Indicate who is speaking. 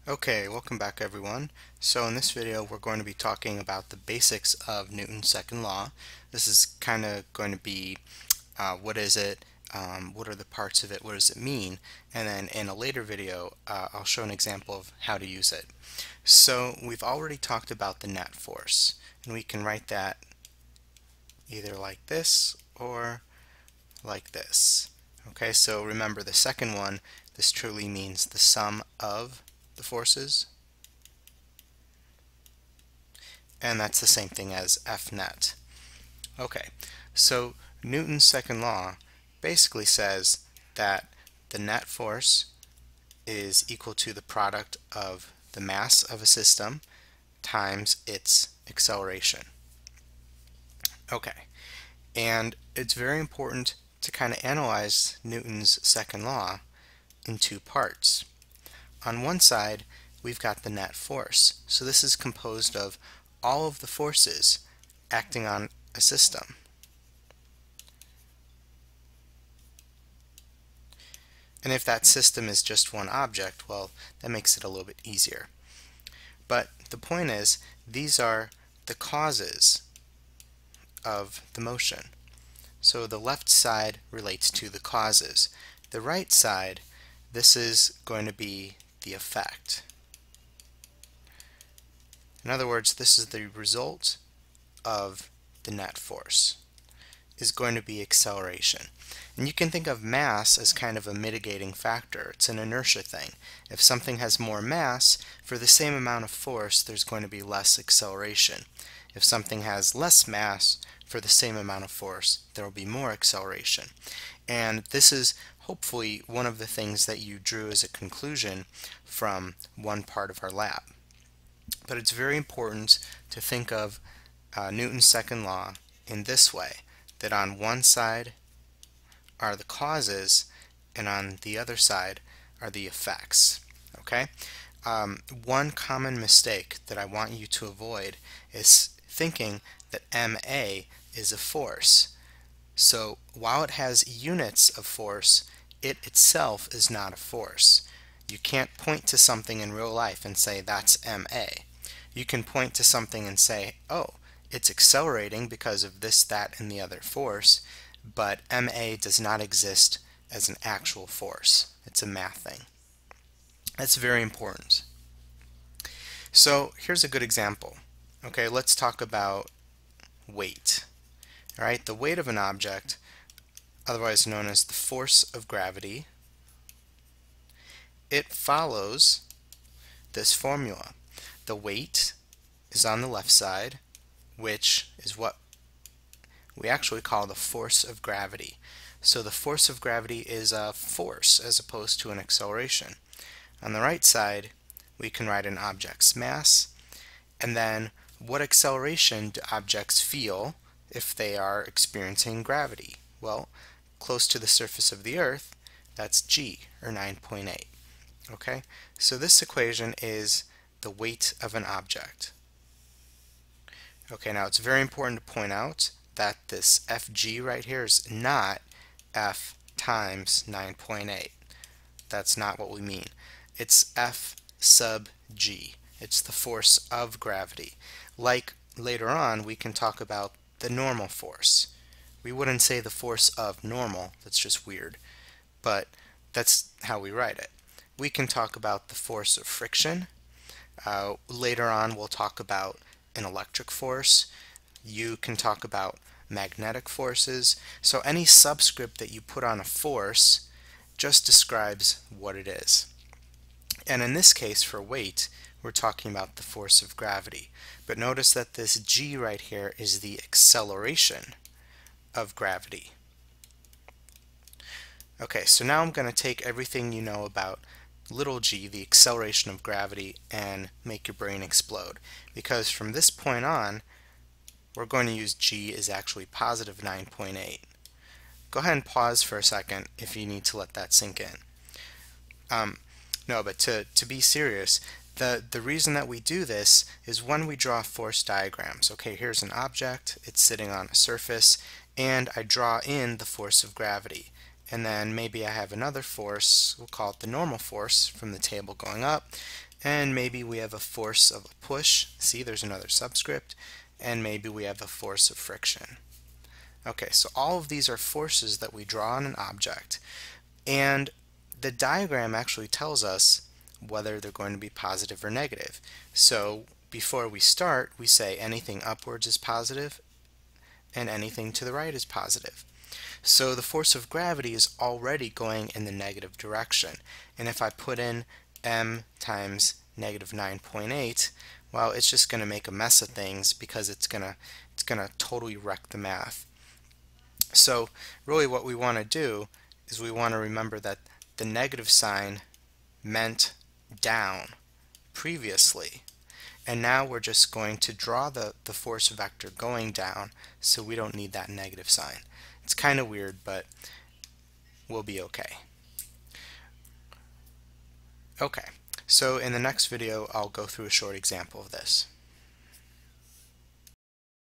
Speaker 1: Okay, welcome back everyone. So in this video we're going to be talking about the basics of Newton's second law. This is kind of going to be what is it, what are the parts of it, what does it mean, and then in a later video I'll show an example of how to use it. So we've already talked about the net force, and we can write that either like this or like this. Okay, so remember the second one, this truly means the sum of the forces, and that's the same thing as F net. Okay, so Newton's second law basically says that the net force is equal to the product of the mass of a system times its acceleration. Okay, and it's very important to kind of analyze Newton's second law in two parts. On one side, we've got the net force. So this is composed of all of the forces acting on a system. And if that system is just one object, well, that makes it a little bit easier. But the point is, these are the causes of the motion. So the left side relates to the causes. The right side, this is going to be the effect. In other words, this is the result of the net force, is going to be acceleration. And you can think of mass as kind of a mitigating factor. It's an inertia thing. If something has more mass, for the same amount of force, there's going to be less acceleration. If something has less mass, for the same amount of force, there will be more acceleration. And this is hopefully one of the things that you drew as a conclusion from one part of our lab. But it's very important to think of Newton's second law in this way, that on one side are the causes and on the other side are the effects. Okay? One common mistake that I want you to avoid is thinking that MA is a force. So while it has units of force, it itself is not a force. You can't point to something in real life and say that's MA. You can point to something and say, oh, it's accelerating because of this, that, and the other force, but MA does not exist as an actual force. It's a math thing. That's very important. So here's a good example. Okay, let's talk about weight. All right, the weight of an object, otherwise known as the force of gravity, it follows this formula. The weight is on the left side, which is what we actually call the force of gravity. So the force of gravity is a force as opposed to an acceleration. On the right side, we can write an object's mass, and then what acceleration do objects feel if they are experiencing gravity? Well, close to the surface of the Earth, that's g, or 9.8. Okay, so this equation is the weight of an object. Okay, now it's very important to point out that this Fg right here is not F times 9.8. That's not what we mean. It's F sub g. It's the force of gravity. Like later on, we can talk about the normal force. We wouldn't say the force of normal, that's just weird, but that's how we write it. We can talk about the force of friction. Later on, we'll talk about an electric force. You can talk about magnetic forces. So any subscript that you put on a force just describes what it is. And in this case, for weight, we're talking about the force of gravity. But notice that this g right here is the acceleration of gravity. Okay, so now I'm going to take everything you know about little g, the acceleration of gravity, and make your brain explode. Because from this point on, we're going to use g is actually positive 9.8. Go ahead and pause for a second if you need to let that sink in. No, but to be serious, the reason that we do this is when we draw force diagrams. Okay, here's an object, it's sitting on a surface, and I draw in the force of gravity. And then maybe I have another force, we'll call it the normal force from the table going up, and maybe we have a force of a push. See, there's another subscript, and maybe we have a force of friction. Okay, so all of these are forces that we draw on an object, and the diagram actually tells us whether they're going to be positive or negative. So before we start, we say anything upwards is positive and anything to the right is positive. So the force of gravity is already going in the negative direction, and if I put in m times negative 9.8, well, it's just going to make a mess of things because it's gonna totally wreck the math. So really what we want to do is we want to remember that the negative sign meant down previously, and now we're just going to draw the force vector going down, so we don't need that negative sign. It's kind of weird, but we'll be okay. Okay, so in the next video I'll go through a short example of this.